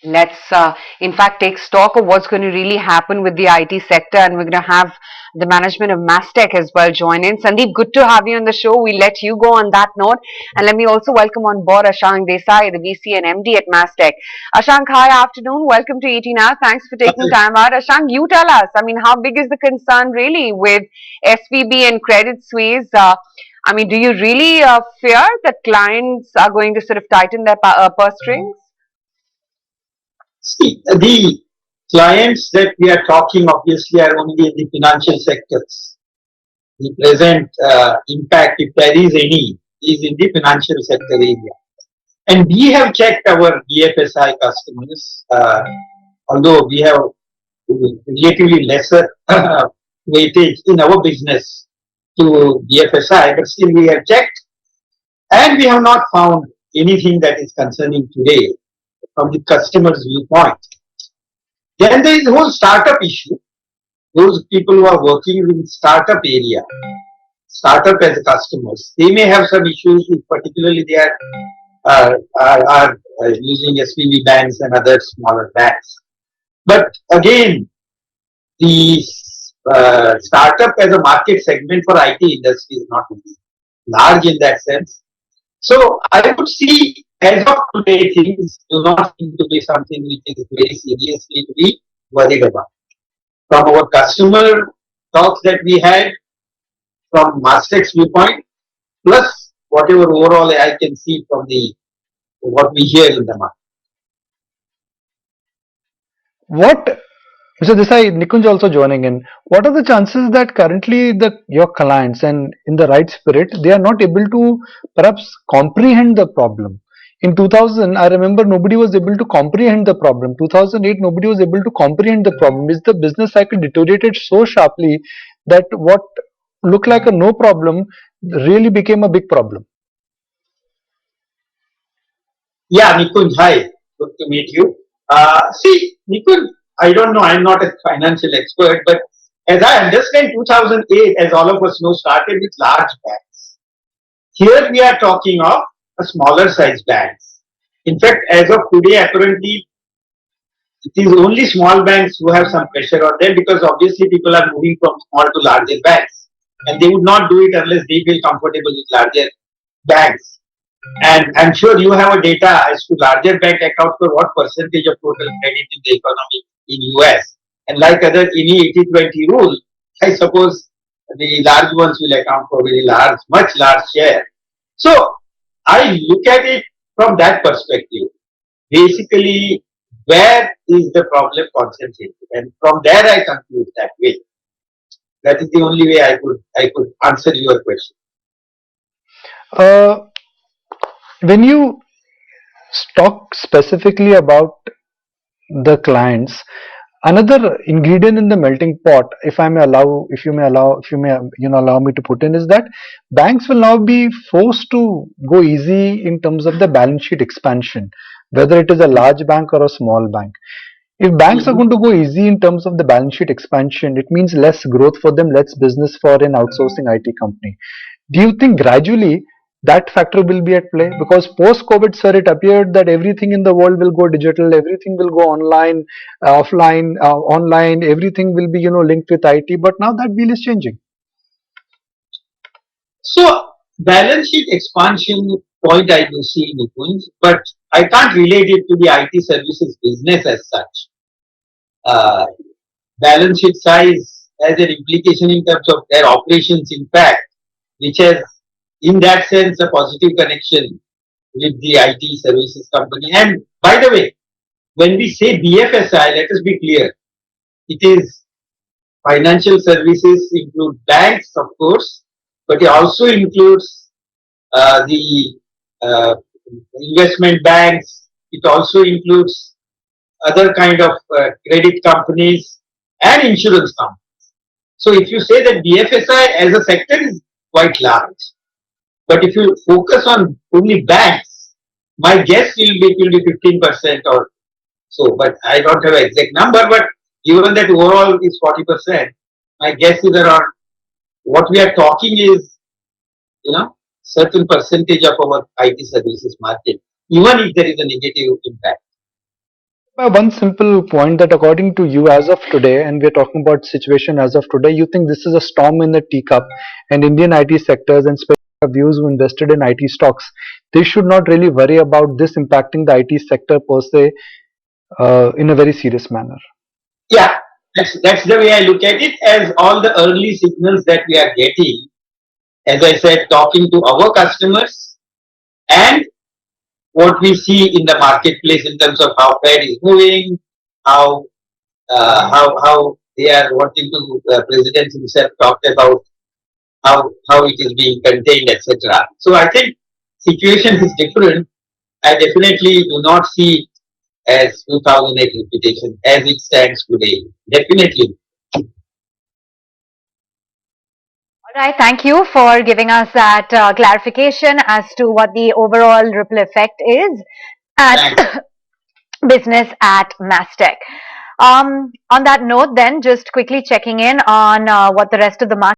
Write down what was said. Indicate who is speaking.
Speaker 1: Let's, in fact, take stock of what's going to really happen with the IT sector, and we're going to have the management of Mastek as well join in. Sandeep, good to have you on the show. We let you go on that note, and let me also welcome on board Ashank Desai, the VC and MD at Mastek. Ashank, hi, afternoon. Welcome to 18 Hours. Thanks for taking time out. Ashank, you tell us. I mean, how big is the concern really with SVB and Credit Suisse? I mean, do you really fear that clients are going to sort of tighten their purse strings?
Speaker 2: See, the clients that we are talking obviously are only in the financial sectors. The present impact, if there is any, is in the financial sector area. And we have checked our BFSI customers, although we have relatively lesser weightage in our business to BFSI, but still we have checked and we have not found anything that is concerning today from the customer's viewpoint. Then there is the whole startup issue. Those people who are working in startup area, startup as customers, they may have some issues if particularly they are using SVB banks and other smaller banks. But again, the startup as a market segment for IT industry is not large in that sense. So I would see as of today things do not seem to be something which is very seriously to be worried about. From our customer talks that we had, from Mastek's viewpoint, plus whatever overall I can see from the what we hear in the market.
Speaker 3: What, Mr. Desai, Nikunj also joining in. What are the chances that currently your clients and in the right spirit, they are not able to perhaps comprehend the problem? In 2000, I remember nobody was able to comprehend the problem. 2008, nobody was able to comprehend the problem. Is the business cycle deteriorated so sharply that what looked like a no problem really became a big problem?
Speaker 2: Yeah, Nikunj, hi. Good to meet you. See, Nikunj, I don't know, I'm not a financial expert, but as I understand, 2008, as all of us know, started with large banks. Here we are talking of a smaller size banks. In fact, as of today, apparently, it is only small banks who have some pressure on them because obviously people are moving from small to larger banks. And they would not do it unless they feel comfortable with larger banks. And I'm sure you have a data as to larger bank account for what percentage of total credit in the economy in US. And like other any 80-20 rule, I suppose the large ones will account for very large, much large share. So I look at it from that perspective. Basically, where is the problem concentrated? And from there I conclude that way. That is the only way I could answer your question.
Speaker 3: Uh, when you talk specifically about the clients, another ingredient in the melting pot, if I may allow, if you may, allow me to put in, is that banks will now be forced to go easy in terms of the balance sheet expansion, whether it is a large bank or a small bank. If banks are
Speaker 2: Mhm.
Speaker 3: going to go easy in terms of the balance sheet expansion, it means less growth for them, less business for an outsourcing IT company. Do you think gradually that factor will be at play? Because post COVID, sir, it appeared that everything in the world will go digital, everything will go online, offline, online, everything will be linked with IT. But now that wheel is changing.
Speaker 2: So balance sheet expansion point I do see, Nikunj, but I can't relate it to the IT services business as such. Uh, Balance sheet size has an implication in terms of their operations impact, which has, in that sense, a positive connection with the IT services company. And by the way, when we say BFSI, let us be clear. It is financial services include banks, of course, but it also includes the uh, investment banks. It also includes other kind of credit companies and insurance companies. So if you say that BFSI as a sector is quite large, but if you focus on only banks, my guess will be it will be 15% or so. But I don't have an exact number. But given that overall is 40%, my guess is around what we are talking is certain percentage of our IT services market, even if there is a negative impact.
Speaker 3: One simple point that according to you as of today, and we're talking about situation as of today, you think this is a storm in the teacup, and Indian IT sectors and especially views who invested in IT stocks, they should not really worry about this impacting the IT sector per se in a very serious manner.
Speaker 2: Yeah, that's the way I look at it. As all the early signals that we are getting, as I said, talking to our customers and what we see in the marketplace in terms of how Fed is moving, how how they are wanting to. President himself talked about how it is being contained, etc. So I think situation is different. I definitely do not see as 2008 reputation as it stands today. Definitely.
Speaker 4: All right, thank you for giving us that clarification as to what the overall ripple effect is
Speaker 2: Thanks.
Speaker 4: at business at Mastek. On that note, then, just quickly checking in on what the rest of the market